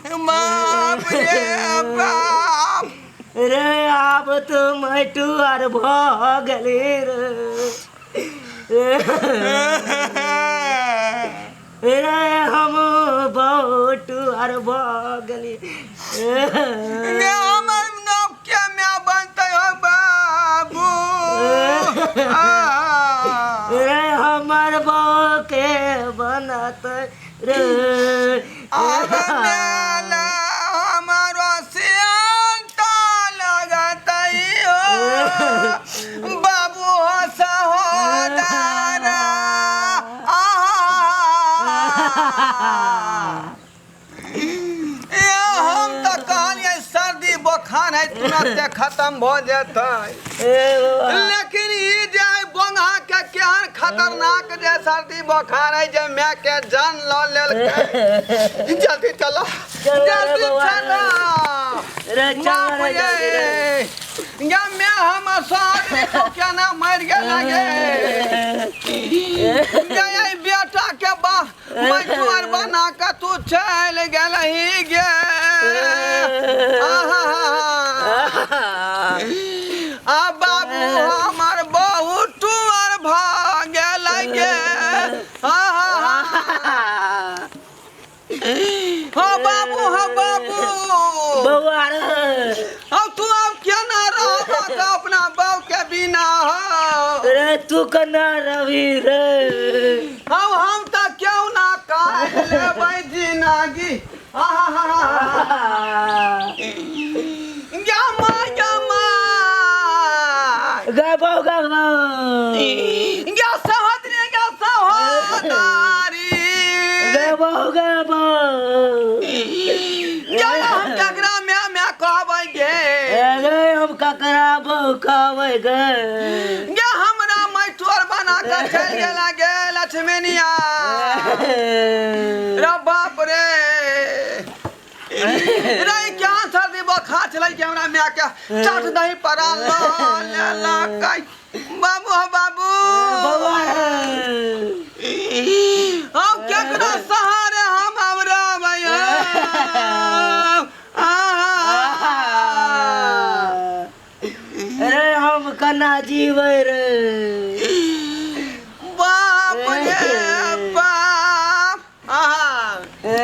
बाप रे बाप रे आब तो मैटू आर भ गेली रे रे हम बहुटू आर भ गेली हमर नाम के मैं बनते हो बाबू रे हमर बहू के बनत रे अब मेला हमारो सियांता लगत हो बाबू हो सहोदरा हम तो कहलिए सर्दी बुखार है तुरंत खत्म हो जाता लेकिन ये जे बोंगा के केहन खतरनाक जे सर्दी बुखार है जे मैं के जान लो लेल जल्दी चलो जल्दी चलो रे चल रे या मैं हम साथ देखो क्या ना मर गया लगे ये बेटा के बा मजदूर बना के तू चल गेल ही गे आ बाबू हमर बहुत टूर भाग लगे हो बाबू बउआ रे अब तू अब क्या ना रह अपना बहू के बिना हो रे तू कना रवि रे हम तो क्यों ना कह ले जिंदगी गबो या सहोदरी या सहोदरी गबो या हम ककरा मैं कहबै गे रे हम ककरा बहू कहबै गे या हमरा मैठोर बना के चल गेला गे लक्ष्मणिया रे बाप रे रे क्या सर्दी बुखार चलै के हमरा मैं के चट दही परा ला कई बाबू बाबू बउआ हम केकरा सहारे हम हमरा भैया रे हम कना जीवे रे